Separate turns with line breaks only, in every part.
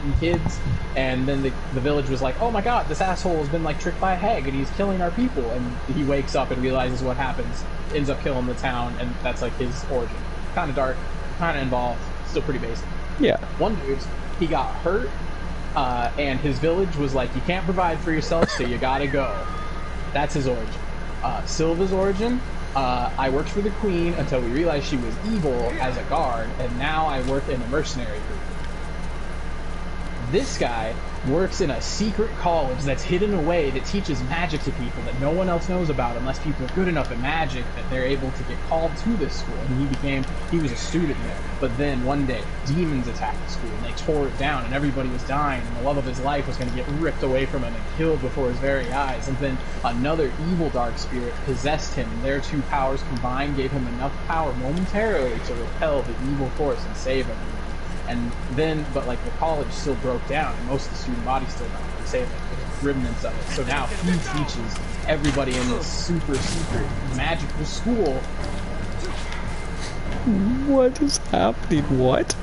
eating kids, and then the village was like, oh my god, this asshole has been like tricked by a hag and he's killing our people, and he wakes up and realizes what happens, ends up killing the town, and that's like his origin. Kind of dark, kind of involved, still pretty basic.
Yeah.
One dude, he got hurt, and his village was like, you can't provide for yourself, so you gotta go. That's his origin. Silva's origin, I worked for the queen until we realized she was evil as a guard, and now I work in a mercenary group. This guy works in a secret college that's hidden away that teaches magic to people that no one else knows about unless people are good enough at magic that they're able to get called to this school. And he was a student there. But then one day, demons attacked the school and they tore it down and everybody was dying and the love of his life was going to get ripped away from him and killed before his very eyes. And then another evil dark spirit possessed him, and their two powers combined gave him enough power momentarily to repel the evil force and save him. And then, but like the college still broke down, and most of the student body still died. They say like remnants of it. So now he teaches everybody in this super secret magical school.
What is happening? What?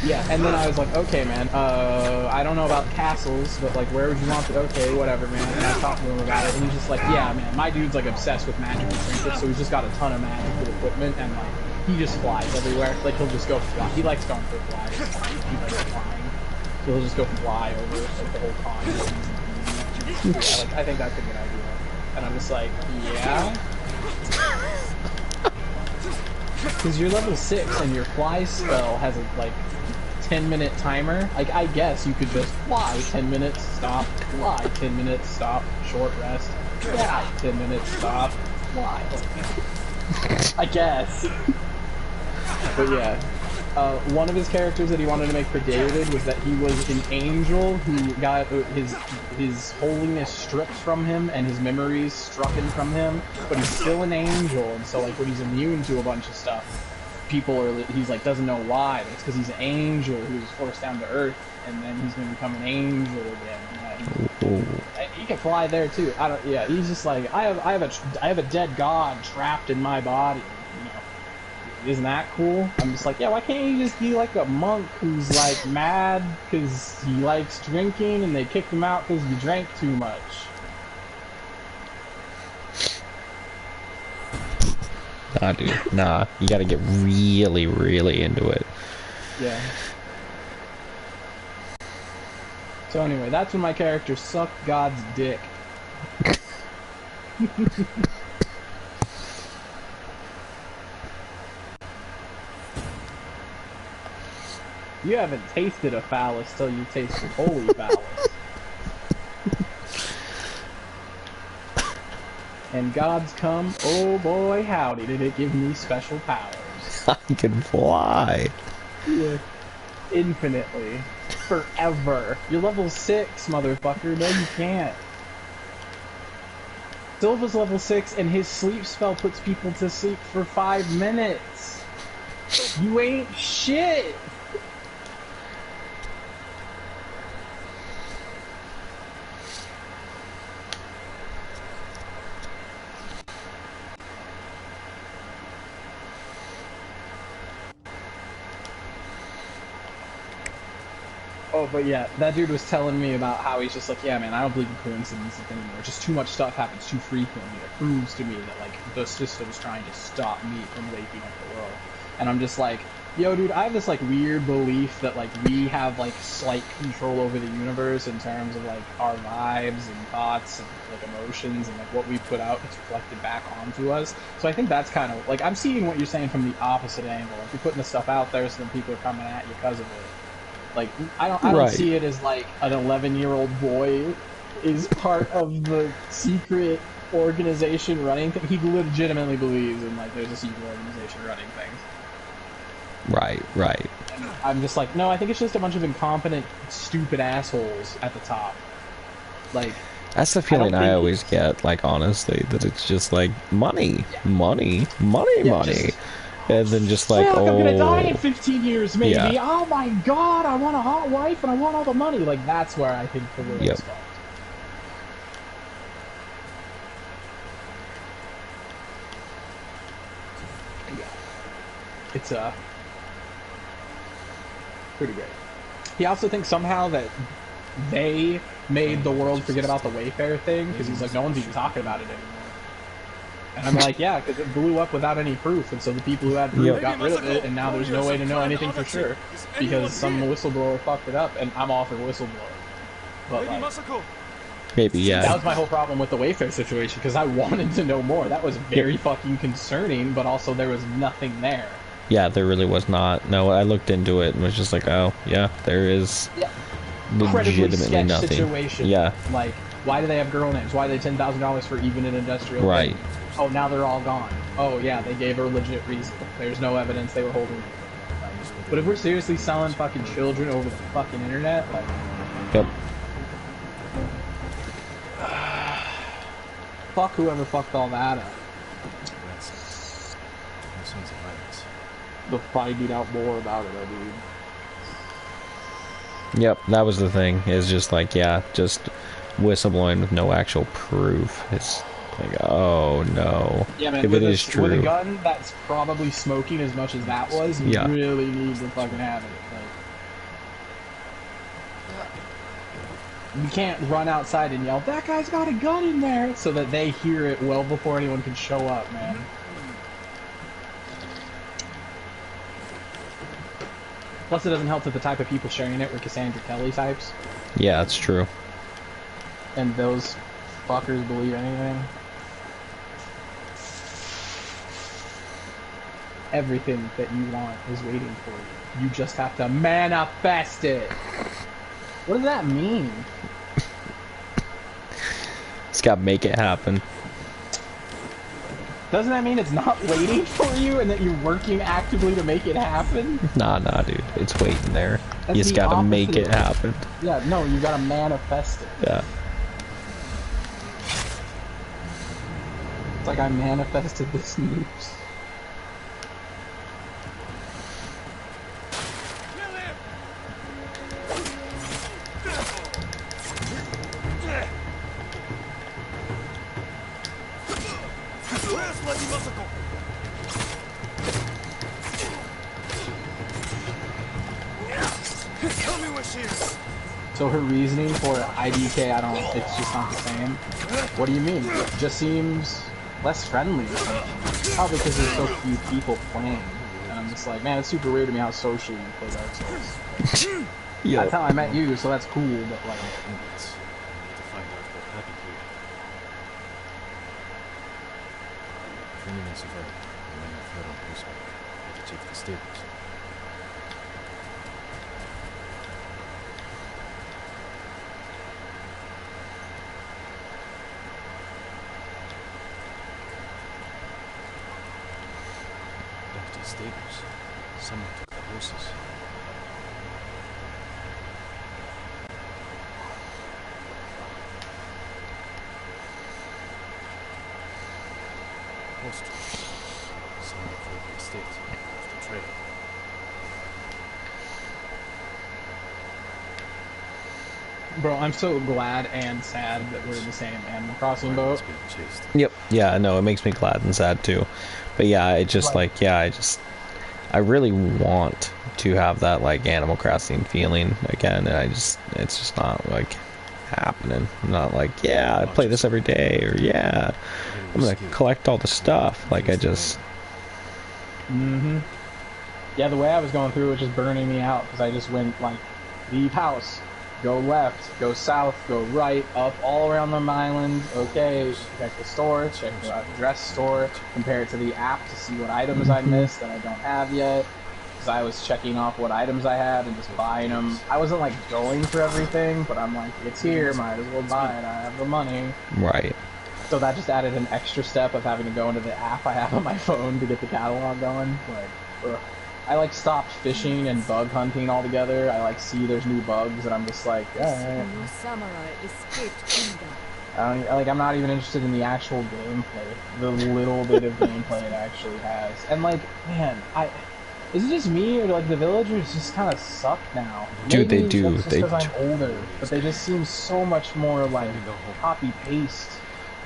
Yeah, and then I was like, okay, man, I don't know about castles, but like, where would you want it? Okay, whatever, man. And I talked to him about it, and he's just like, yeah, man, my dude's like obsessed with magical trinkets, so he's just got a ton of magical equipment, and like, he just flies everywhere. Like, he'll just go fly. He likes going for flies. He likes flying. So he'll just go fly over like the whole continent. Yeah, like, I think that's a good idea. And I'm just like, yeah? Because you're level 6 and your fly spell has a, like, 10-minute timer. Like, I guess you could just fly 10 minutes, stop, fly 10 minutes, stop, short rest, fly 10 minutes, stop, fly. I guess. But yeah, one of his characters that he wanted to make for David was that he was an angel who got his holiness stripped from him and his memories strucken from him, but he's still an angel, and so like when he's immune to a bunch of stuff, he's like doesn't know why, but it's because he's an angel who was forced down to earth, and then he's gonna become an angel again. He can fly there too. He's just like, I have a dead god trapped in my body. You know, isn't that cool? I'm just like, yeah, why can't you just be like a monk who's like mad because he likes drinking and they kicked him out because he drank too much?
Nah, dude. Nah, you gotta get really, really into it.
Yeah. So anyway, that's when my character sucked God's dick. You haven't tasted a phallus till you tasted holy phallus. And God's come, oh boy howdy, did it give me special powers.
I can fly.
Yeah. Infinitely. Forever. You're level 6, motherfucker. No, you can't. Silva's level 6, and his sleep spell puts people to sleep for 5 minutes. You ain't shit. Oh, but yeah, that dude was telling me about how he's just like, yeah, man, I don't believe in coincidences anymore. Just too much stuff happens too frequently. It proves to me that, like, the system's trying to stop me from waking up the world. And I'm just like, yo, dude, I have this, like, weird belief that, like, we have, like, slight control over the universe in terms of, like, our vibes and thoughts and, like, emotions and, like, what we put out gets reflected back onto us. So I think that's kind of, like, I'm seeing what you're saying from the opposite angle. Like, you're putting the stuff out there so then people are coming at you because of it. Like, I don't see it as like an 11-year-old boy is part of the secret organization running things. He legitimately believes in like there's a secret organization running things.
Right, right.
And I'm just like, no, I think it's just a bunch of incompetent, stupid assholes at the top. Like,
that's the feeling I always get. Like, honestly, that it's just like money, money, money, money. And then just like,
I'm gonna die in 15 years, maybe.
Yeah.
Oh my god, I want a hot wife and I want all the money. Like, that's where I think the world is fucked. Yeah. It's pretty great. He also thinks somehow that they made the world forget about the Wayfarer thing, because he's like, no one's even talking about it anymore. And I'm like, yeah, because it blew up without any proof, and so the people who had proof got rid of it, and now there's no way to know anything for sure, because some whistleblower fucked it up, and I'm all for whistleblower. But like,
maybe, yeah.
that was my whole problem with the Wayfarer situation, because I wanted to know more. That was very fucking concerning, but also there was nothing there.
Yeah, there really was not. No, I looked into it and was just like, oh, yeah, there is legitimately nothing.
Situation.
Yeah.
Like, why do they have girl names? Why are they $10,000 for even an industrial
right
thing? Oh, now they're all gone. Oh, yeah, they gave her a legit reason. There's no evidence they were holding it. But if we're seriously selling fucking children over the fucking internet, like...
Yep.
Fuck whoever fucked all that up. The finding out more about it, I mean.
Yep, that was the thing. It's just like, yeah, just whistleblowing with no actual proof. It's like, oh no.
Yeah, man,
if it is true.
With a gun that's probably smoking as much as that was, you really need to fucking have it. Like, you can't run outside and yell, that guy's got a gun in there, so that they hear it well before anyone can show up, man. Plus, it doesn't help that the type of people sharing it were Cassandra Kelly types.
Yeah, that's true.
And those fuckers believe anything. Everything that you want is waiting for you. You just have to manifest it. What does that mean?
It's got to make it happen.
Doesn't that mean it's not waiting for you and that you're working actively to make it happen?
Nah, dude. It's waiting there.
That's
you just got to make it happen.
Yeah, no, you got to manifest it.
Yeah.
It's like I manifested this news. So her reasoning for IDK, it's just not the same. What do you mean? It just seems less friendly or something. Probably because there's so few people playing. And I'm just like, man, it's super weird to me how socially you play Dark Souls.
Yo.
That's how I met you, so that's cool, but like...
Someone took the horses. Horse trucks. Someone filled the estate off the trail.
Bro, I'm so glad and sad that we're in the same Animal Crossing boat.
Yep. Yeah, no, it makes me glad and sad too. But yeah, it just like, yeah, I really want to have that like Animal Crossing feeling again, and it's just not like happening. I'm not like, yeah, I play this every day, or yeah, I'm gonna collect all the stuff. Like I just.
Yeah, the way I was going through it was just burning me out because I just went like, leave house, go left, go south, go right, up, all around the island. Okay, check the store, check the dress store, compare it to the app to see what items I missed that I don't have yet. Because I was checking off what items I had and just buying them. I wasn't like going for everything, but I'm like, it's here, might as well buy it. I have the money.
Right.
So that just added an extra step of having to go into the app I have on my phone to get the catalog going. Like, ugh. I like stopped fishing and bug hunting altogether. I like see there's new bugs and I'm just like, yeah. I'm not even interested in the actual gameplay, the little bit of gameplay it actually has. And like, man, is it just me or like the villagers just kind of suck now?
Dude,
Maybe
they do.
Just because I'm older, but they just seem so much more like copy paste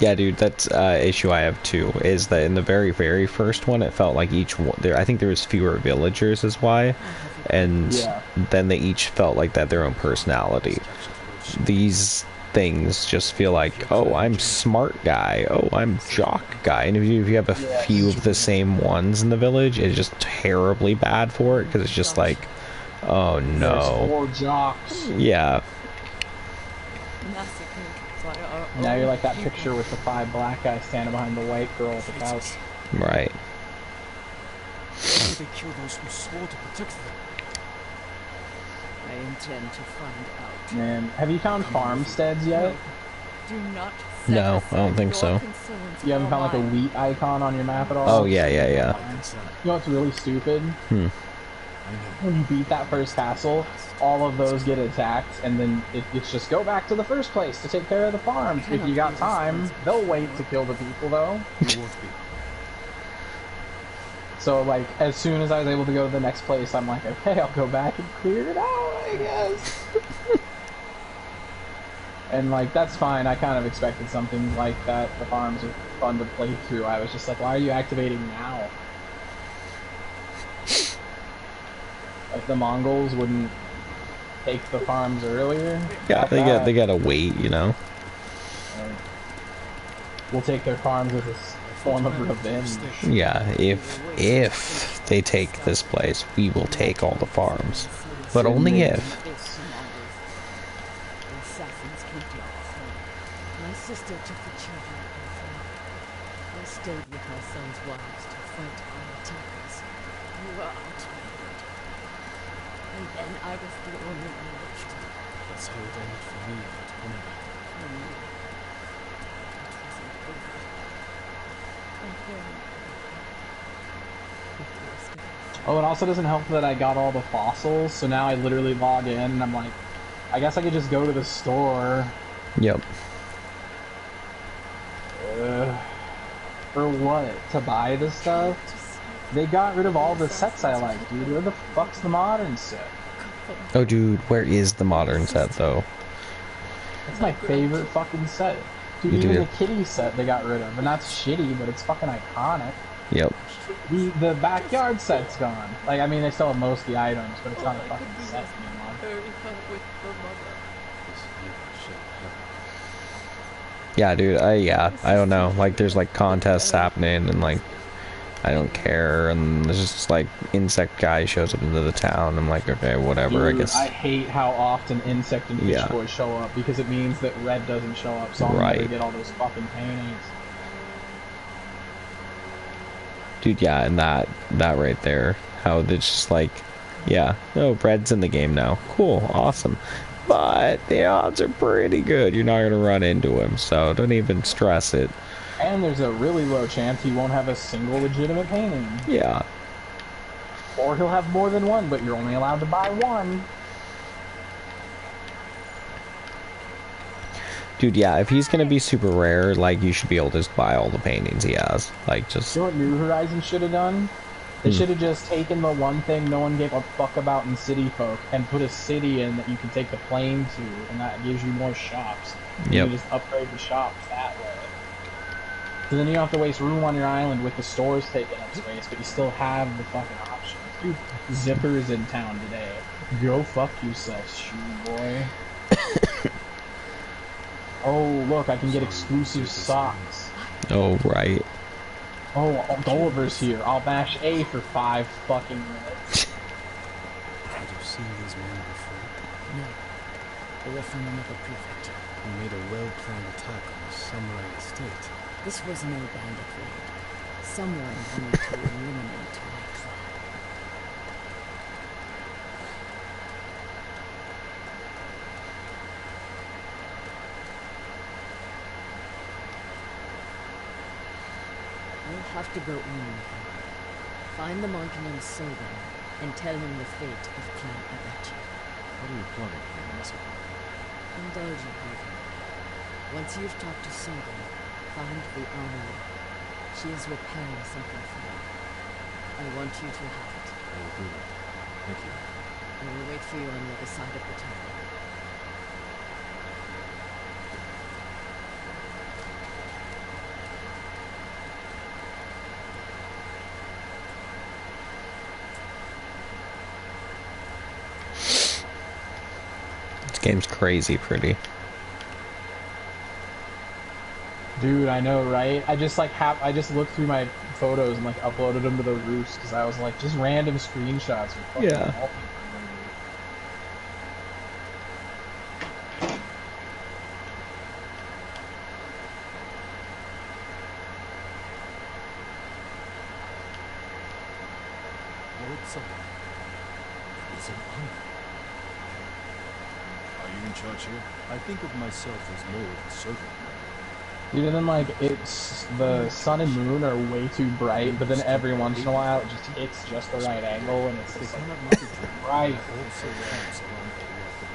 Yeah, dude, that's issue I have too. Is that in the very first one, it felt like each one there. I think there was fewer villagers, is why, and
Yeah.
then they each felt like that their own personality. These things just feel like, oh, I'm smart guy, oh, I'm jock guy, and if you have a few of the same ones in the village, it's just terribly bad for it because it's just like, oh
There's
no,
4 jocks.
yeah.
Now you're like that picture with the 5 black guys standing behind the white girl at the couch.
Right.
Why did they kill those who swore to protect them?
I intend to find out.
Man, have you found farmsteads yet?
Do not.
No, I don't think so.
You haven't found like a wheat icon on your map at all?
Oh yeah.
You know what's really stupid? When you beat that first castle, all of those get attacked, and then it's just go back to the first place to take care of the farms. If you got time, they'll wait to kill the people though. So like, as soon as I was able to go to the next place, I'm like, okay, I'll go back and clear it out, I guess. And like, that's fine. I kind of expected something like that. The farms are fun to play through. I was just like, why are you activating now? Like the Mongols wouldn't take the farms earlier.
Yeah, they gotta wait, you know.
We'll take their farms as a form of revenge.
Yeah, if they take this place, we will take all the farms, but only if.
My sister took the children of my family. I stayed with my son's wives to fight our attackers. You were outnumbered. And then I was the only one left.
That's how it ended for me at Tsushima.
For me, it wasn't over. And then,
Oh, it also doesn't help that I got all the fossils, so now I literally log in and I'm like, I guess I could just go to the store.
Yep.
For what? To buy the stuff? They got rid of all the sets I like, dude. Where the fuck's the modern set?
Oh, dude, where is the modern set though?
That's my favorite fucking set. Dude, even the kitty set they got rid of, and that's shitty, but it's fucking iconic.
Yep.
The backyard set's gone. Like, I mean, they still have most of the items, but it's not a fucking set anymore.
Yeah, dude, I don't know. Like, there's like contests happening, and like, I don't care, and there's just like insect guy shows up into the town. I'm like, okay, whatever.
Dude,
I guess.
I hate how often insect and fish boys show up because it means that red doesn't show up, so I'm gonna get all those fucking paintings.
Dude, yeah, and that right there, how it's just like, yeah, no, red's in the game now. Cool, awesome. But the odds are pretty good you're not going to run into him, so don't even stress it.
And there's a really low chance he won't have a single legitimate painting.
Yeah.
Or he'll have more than one, but you're only allowed to buy one.
Dude, yeah, if he's going to be super rare, like, you should be able to just buy all the paintings he has. Like, just...
You know what New Horizons should have done? They should have just taken the one thing no one gave a fuck about in City Folk and put a city in that you can take the plane to, and that gives you more shops. You just upgrade the shops that way. So then you don't have to waste room on your island with the stores taking up space, but you still have the fucking options. Dude, Zipper's in town today. Go fuck yourself, shoe boy. Oh, look, I can get exclusive socks.
Oh, right.
Oh, Gulliver's here. I'll mash A for 5 fucking minutes.
Have you seen these men before?
No. They were from another prefect.
Who made a well-planned attack on a samurai estate.
This was no bandit raid. Someone wanted to eliminate my clan. You'll have to go in with him. Find the monk named Sogan and tell him the fate of Clan Abachi.
What are you plotting here, Master?
Indulge in breathing. Once you've talked to Sogan, find the armorer. She is repairing something for you. I want you to have it.
I will do that. Thank you.
I will wait for you on the other side of the town.
game's crazy pretty.
Dude, I know, right? I just I just looked through my photos and like uploaded them to the Roost because I was like, just random screenshots. Of fucking
Yeah.
wallpaper.
Lord Sultan, it's an honor. Are you in charge here? I think of myself as more of a servant.
Dude, and then like it's the sun and moon are way too bright, but then every once in a while it just hits just the right angle, and it's
They
just like
cannot make it through.
right.
I also camps around Ariadne.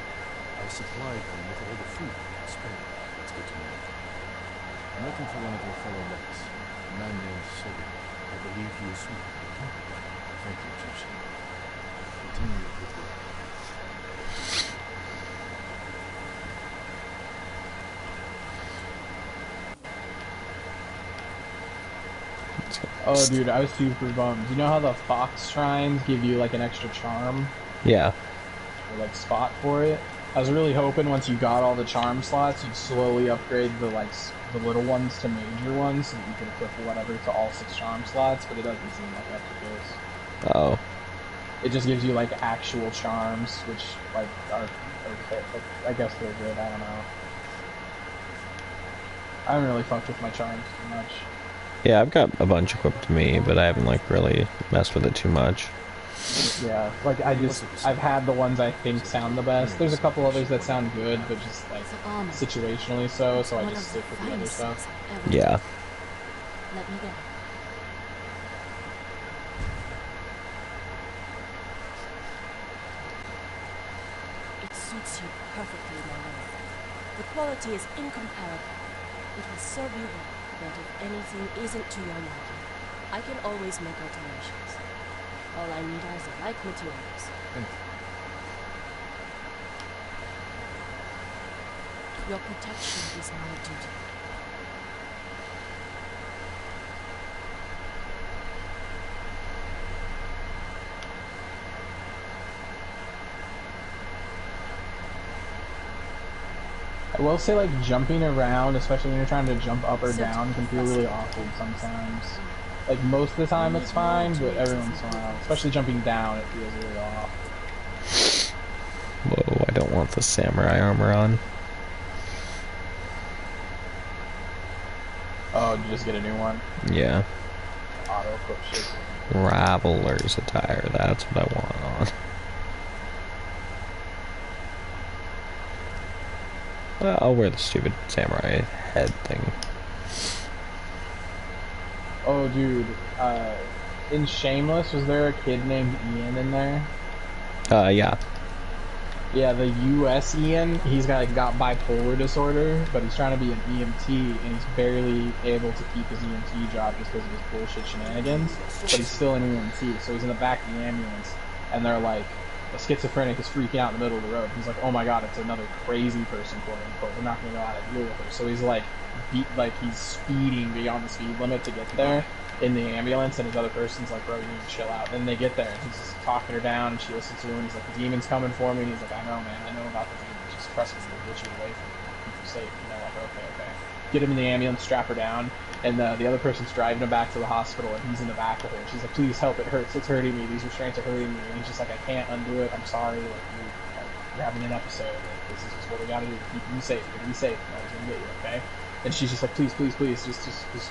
I supply them with all the food they can spare. It's good to know. I'm looking for one of your fellow Lex, a man named Sobi. I believe he is sweet. Thank you, Egyptian. Continue your good work.
Oh, dude, I was super bummed. You know how the fox shrines give you like an extra charm
Yeah.
or like spot for it? I was really hoping once you got all the charm slots, you'd slowly upgrade the like the little ones to major ones, so that you could equip whatever to all 6 charm slots. But it doesn't seem like that's the case.
Oh.
It just gives you like actual charms, which like are okay. Like, I guess they're good. I don't know. I haven't really fucked with my charms too much.
Yeah, I've got a bunch equipped to me, but I haven't like really messed with it too much.
Yeah, like I've had the ones I think sound the best. There's a couple others that sound good, but just like situationally so I just stick with the other stuff.
Yeah.
Let me get it. It suits you perfectly, my lord. The quality is incomparable. It will serve you well, but if anything isn't to your liking, I can always make alterations. All I need are the right materials.
Thank you.
Your protection is my duty.
I will say like jumping around, especially when you're trying to jump up or down, can feel really awkward sometimes. Like most of the time it's fine, but every once in a while, especially jumping down, it feels really off.
Whoa, I don't want the samurai armor on.
Oh, did you just get a new one?
Yeah.
Auto equip shit.
Raveler's attire, that's what I want on. Well, I'll wear the stupid samurai head thing.
Oh, dude. In Shameless, was there a kid named Ian in there?
Yeah.
Yeah, the U.S. Ian, he's got bipolar disorder, but he's trying to be an EMT, and he's barely able to keep his EMT job just because of his bullshit shenanigans, but he's still an EMT, so he's in the back of the ambulance, and they're like, a schizophrenic is freaking out in the middle of the road. He's like, oh my god, it's another crazy person, quote unquote. We're not going to know how to deal with her. So he's like, he's speeding beyond the speed limit to get there in the ambulance, and his other person's like, bro, you need to chill out. Then they get there, and he's just talking her down, and she listens to him, and he's like, the demon's coming for me, and he's like, I know, man, I know about the demons. Just trust me, we'll get you away from me, keep you safe. You know, like, okay. Get him in the ambulance, strap her down, and the other person's driving him back to the hospital, and he's in the back with her. And she's like, please help, it hurts, it's hurting me, these restraints are hurting me. And he's just like, I can't undo it, I'm sorry, like, you're having an episode, like, this is just what we gotta do, keep you safe, we're gonna be safe, I was gonna get you, okay? And she's just like, please, just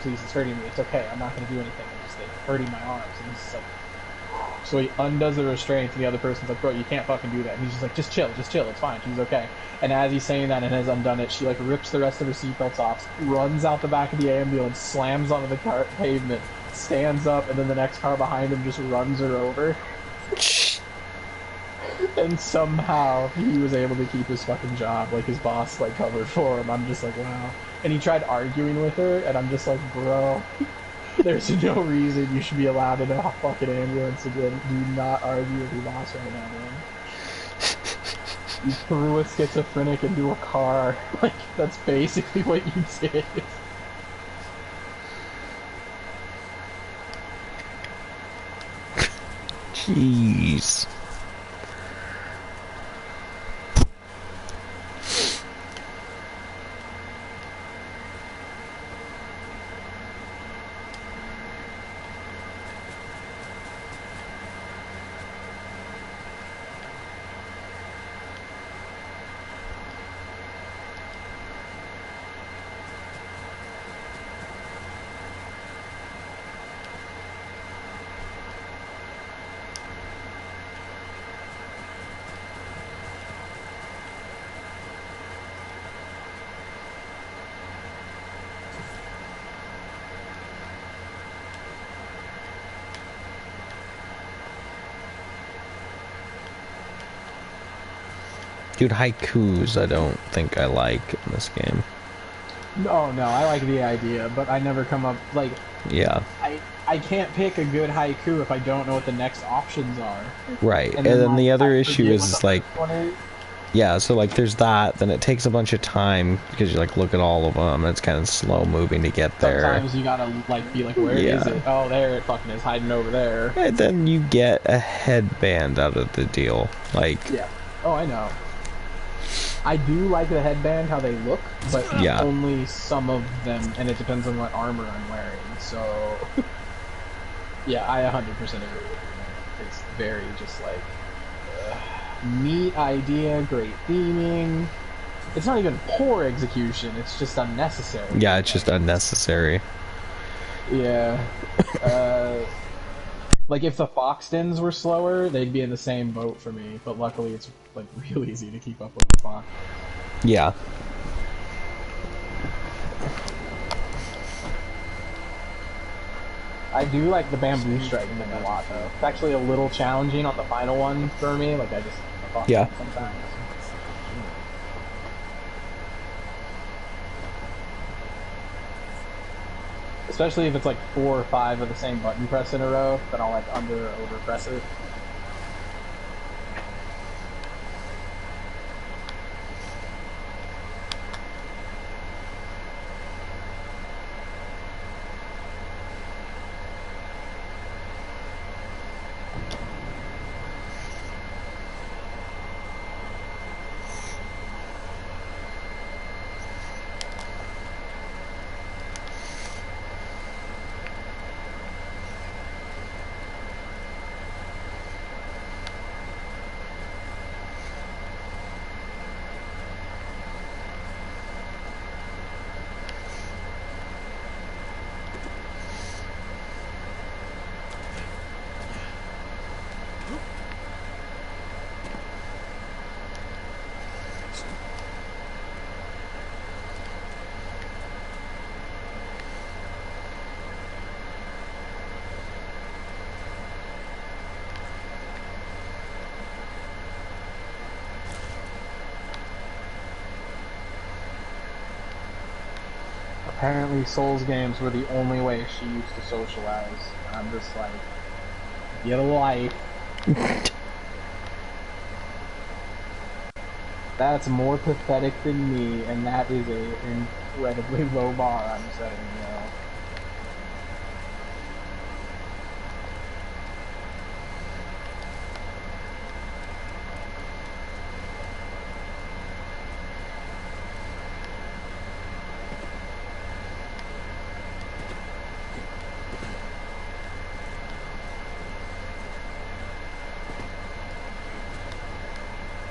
please, it's hurting me, it's okay, I'm not gonna do anything, it's hurting my arms. And he's just like, so he undoes the restraints, and the other person's like, bro, you can't fucking do that. And he's just like, just chill, it's fine, she's okay. And as he's saying that and has undone it, she like rips the rest of her seatbelts off, runs out the back of the ambulance, slams onto the pavement, stands up, and then the next car behind him just runs her over. And somehow he was able to keep his fucking job, like his boss like covered for him. I'm just like, wow. And he tried arguing with her, and I'm just like, bro, there's no reason you should be allowed in a fucking ambulance again. Do not argue with your boss right now, man. You threw a schizophrenic into a car. Like, that's basically what you did.
Jeez. Dude, haikus I don't think I like in this game.
No, I like the idea, but I never come up, like,
Yeah.
I can't pick a good haiku if I don't know what the next options are.
Right. And then
like,
the other
I
issue
forget
is,
what the
like,
first one is.
yeah, so like there's that, then it takes a bunch of time because you like look at all of them, and it's kind of slow moving to get there.
Sometimes you gotta like be like, where is it? Oh, there it fucking is, hiding over there.
And then you get a headband out of the deal. Like,
yeah. Oh, I know. I do like the headband, how they look, but
yeah,
only some of them, and it depends on what armor I'm wearing. So, yeah, I 100% agree with you. It's very just like neat idea, great theming. It's not even poor execution, it's just unnecessary.
Yeah, it's just unnecessary.
Yeah. Like if the Foxtons were slower, they'd be in the same boat for me, but luckily it's like real easy to keep up with the Fox.
Yeah.
I do like the bamboo striking thing a lot though. It's actually a little challenging on the final one for me, like I just
yeah.
sometimes. Especially if it's like 4 or 5 of the same button press in a row, then I'll like under or over press it. Apparently Souls games were the only way she used to socialize. And I'm just like, get a life. That's more pathetic than me, and that is an incredibly low bar I'm setting, you know.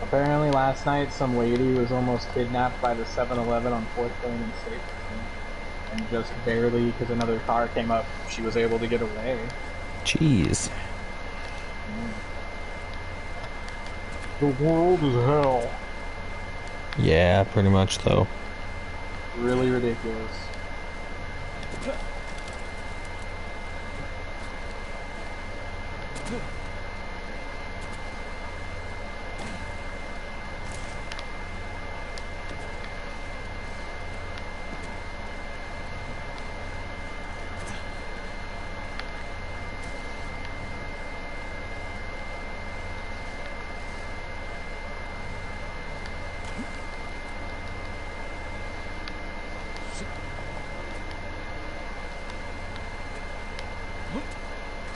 Apparently last night some lady was almost kidnapped by the 7-Eleven on 4th Lane and State, and just barely, because another car came up, she was able to get away.
Jeez.
The world is hell.
Yeah, pretty much though.
Really ridiculous.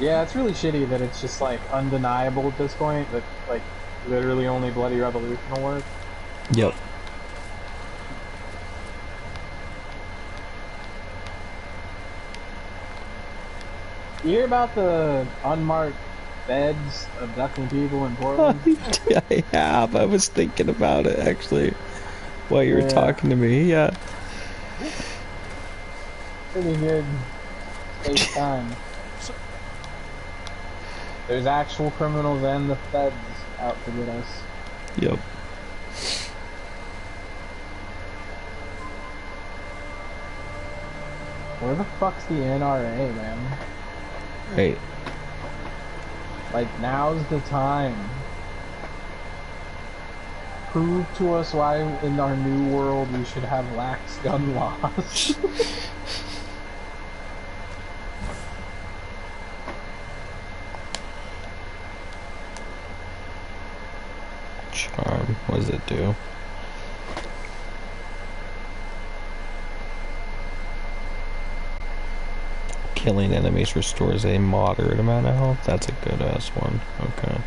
Yeah, it's really shitty that it's just like undeniable at this point that like literally only Bloody Revolution will work.
Yep.
You hear about the unmarked beds abducting people in Portland?
I have. I was thinking about it actually while you were talking to me. Yeah.
Pretty good space time. There's actual criminals and the feds out to get us.
Yep.
Where the fuck's the NRA, man?
Right.
Like, now's the time. prove to us why in our new world we should have lax gun laws.
Charm. What does it do? Killing enemies restores a moderate amount of health. That's a good ass one. Okay.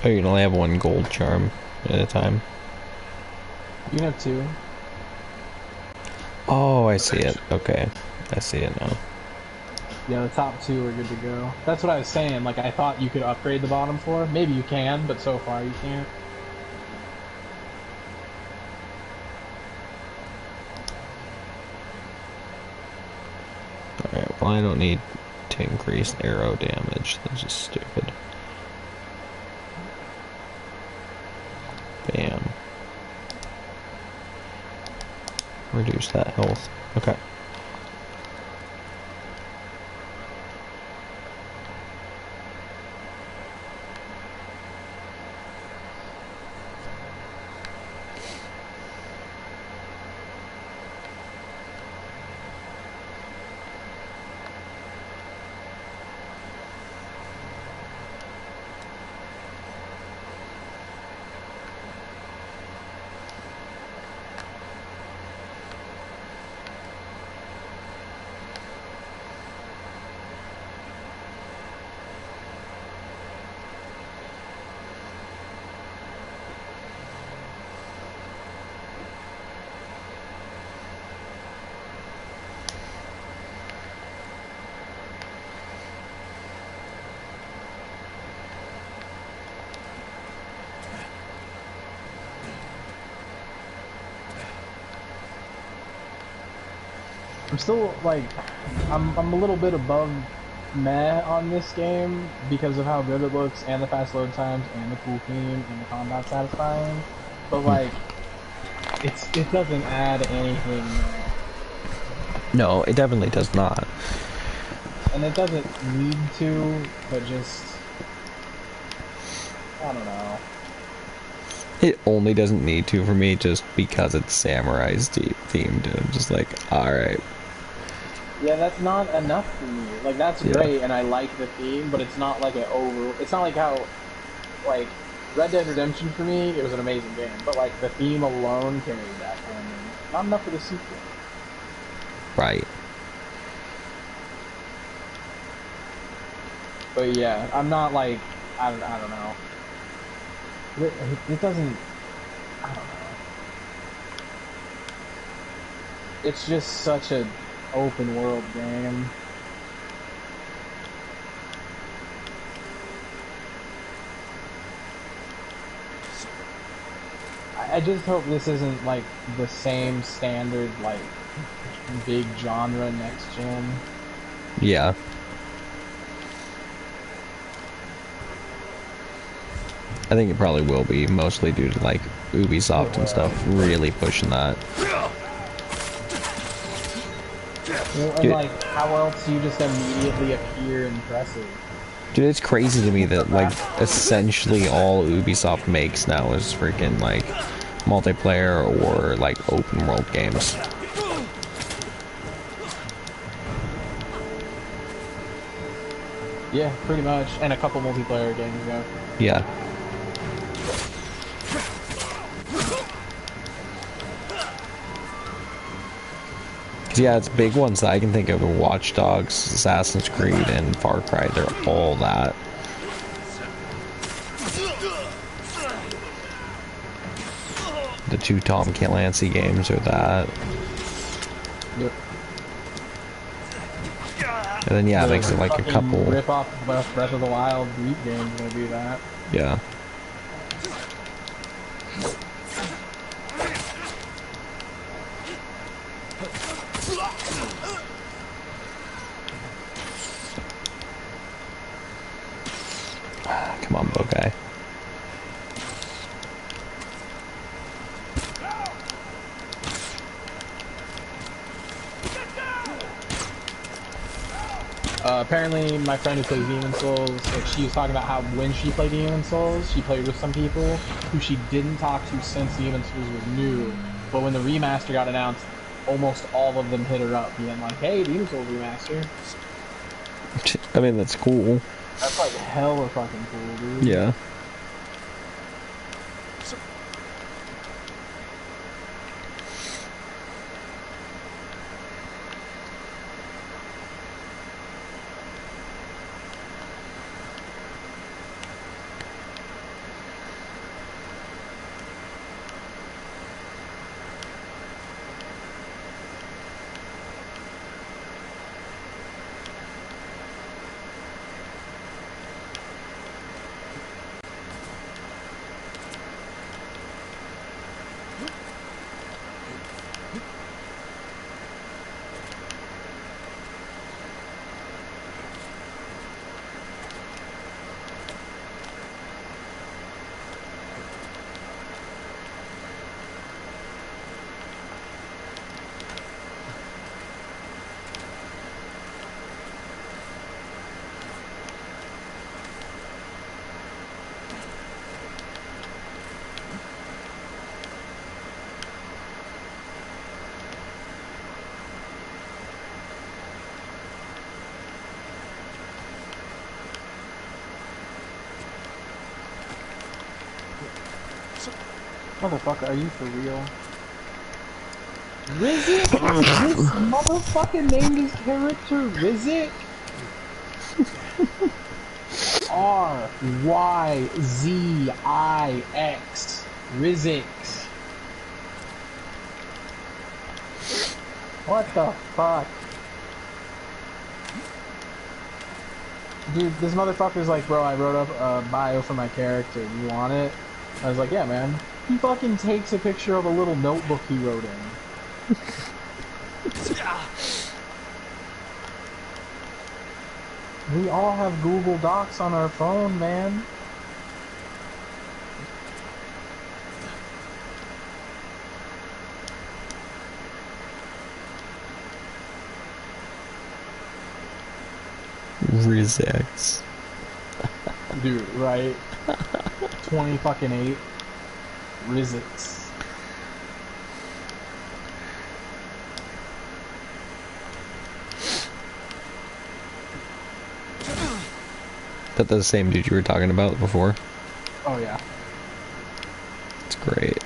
Oh, you can only have one gold charm at a time.
You can have 2.
Oh, I see it. Okay. I see it now.
Yeah, the top 2 are good to go. That's what I was saying. Like, I thought you could upgrade the bottom 4. Maybe you can, but so far you can't.
Alright, well I don't need to increase arrow damage. That's just stupid. Bam. Reduce that health. Okay.
I'm still, like, I'm a little bit above meh on this game because of how good it looks and the fast load times and the cool theme and the combat satisfying. But, like, it doesn't add anything.
No, it definitely does not.
And it doesn't need to, but just, I don't know.
It only doesn't need to for me just because it's Samurai's themed. I'm just like, alright.
Yeah, that's not enough for me. Like, that's great, and I like the theme, but it's not like it's not like how, like, Red Dead Redemption for me, it was an amazing game, but, like, the theme alone carried that for me. Not enough for the sequel.
Right.
But yeah, I'm not like, I don't know. It doesn't, I don't know. It's just such an open world game. I just hope this isn't like the same standard, like, big genre next gen.
Yeah. I think it probably will be, mostly due to, like, Ubisoft and stuff really pushing that.
Well, and, like, how else do you just immediately appear impressive?
Dude, it's crazy to me that, like, essentially all Ubisoft makes now is freaking, like, multiplayer or, like, open world games.
Yeah, pretty much. And a couple multiplayer games, yeah.
Yeah. Yeah, it's big ones that I can think of: Watch Dogs, Assassin's Creed, and Far Cry. They're all that. The 2 Tom Clancy games are that.
Yep.
And then yeah, it
The
makes it like a
fucking
couple.
rip off Breath of the Wild Wheat game's gonna do that.
Yeah. Come on, bow guy.
Apparently, my friend who plays Demon Souls, like, she was talking about how when she played Demon Souls, she played with some people who she didn't talk to since Demon Souls was new. But when the remaster got announced, almost all of them hit her up, being like, "Hey, Demon Souls remaster."
I mean, that's cool.
That's like hella fucking cool, dude.
Yeah.
Motherfucker, are you for real? Rizik? This motherfucker named his character Rizik? R-Y-Z-I-X. Rizik. What the fuck? Dude, this motherfucker's like, bro, I wrote up a bio for my character. You want it? I was like, yeah, man. He fucking takes a picture of a little notebook he wrote in. We all have Google Docs on our phone, man.
Rizex.
Dude, right? 20 fucking 8. Rizix.
That the same dude you were talking about before?
Oh yeah.
It's great.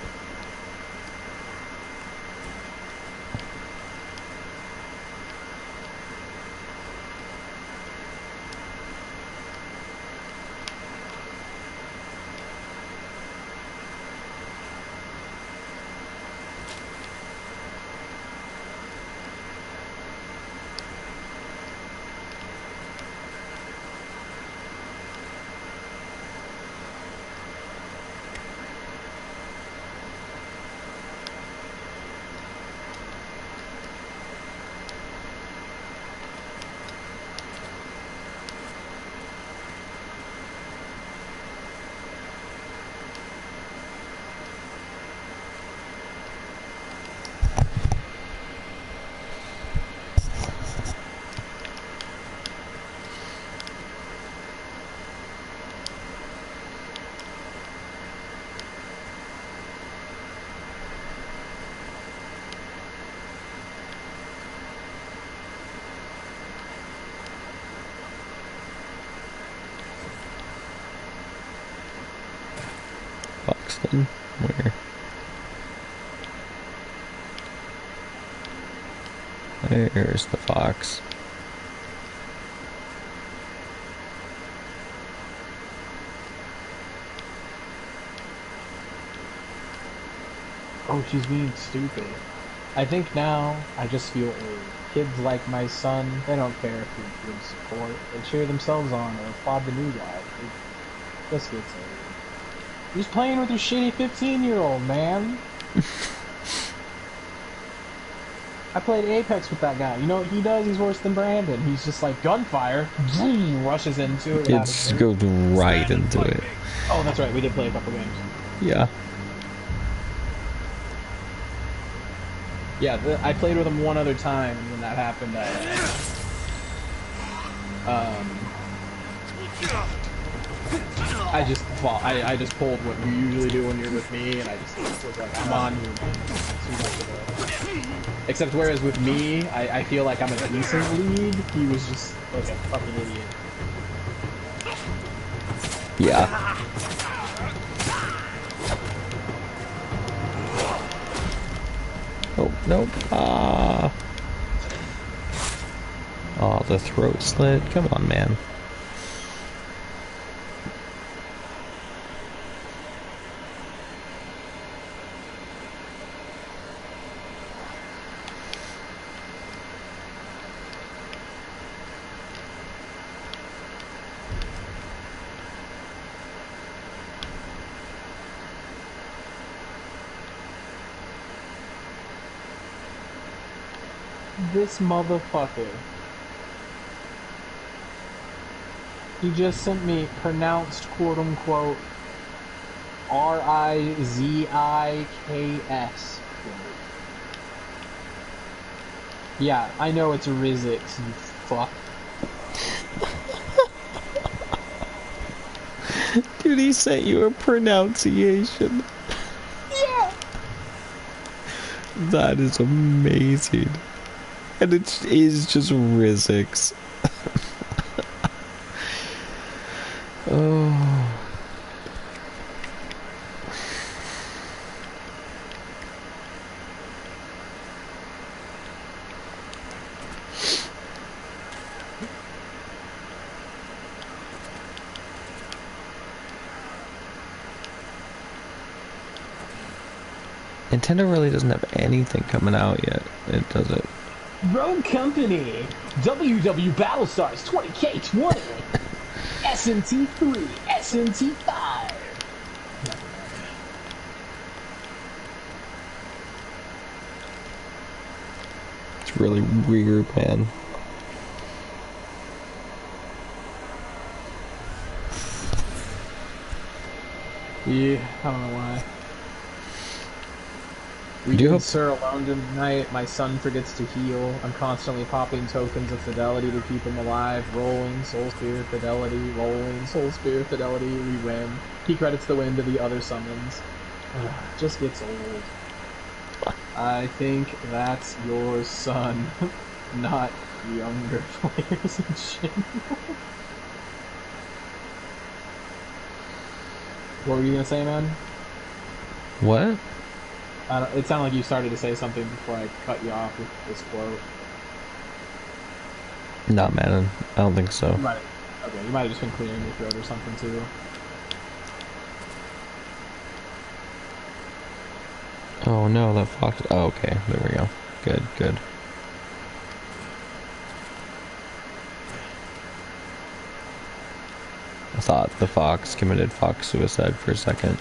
Buxton? Where? There's the fox.
Oh, she's being stupid. I think now I just feel old. Kids like my son, they don't care if you give support. They cheer themselves on or applaud the new guy. It just gets old. He's playing with your shitty 15-year-old, man. I played Apex with that guy. You know what he does? He's worse than Brandon. He's just like gunfire, rushes into it.
It goes right into it.
Oh, that's right. We did play a couple games.
Yeah.
Yeah, I played with him one other time, and when that happened, I just pulled what you usually do when you're with me, and I just was like, I'm on you, man. Except whereas with me, I feel like I'm a decent lead, he was just like a fucking idiot.
Yeah. Oh, nope. Oh, the throat slit. Come on, man.
This motherfucker. He just sent me pronounced quote-unquote R-I-Z-I-K-S. Yeah, I know it's Rizix, you fuck.
Dude, he sent you a pronunciation.
Yeah!
That is amazing. And it is just Rizix. Oh. Nintendo really doesn't have anything coming out yet. It does it.
Rogue Company, WW Battlestars 20K20, SMT3, SMT5.
It's really weird, man.
Yeah, I don't know why. We do Sir alone tonight. My son forgets to heal. I'm constantly popping tokens of fidelity to keep him alive. Rolling, soul spirit fidelity. Rolling, soul spirit fidelity. We win. He credits the win to the other summons. Just gets old. I think that's your son, not younger players in general. What were you gonna say, man?
What?
It sounded like you started to say something before I cut you off with this quote.
No, man, I don't think so.
Okay, you might have just been clearing your throat or something too.
Oh no, that fox. Oh, okay, there we go. Good, good. I thought the fox committed fox suicide for a second.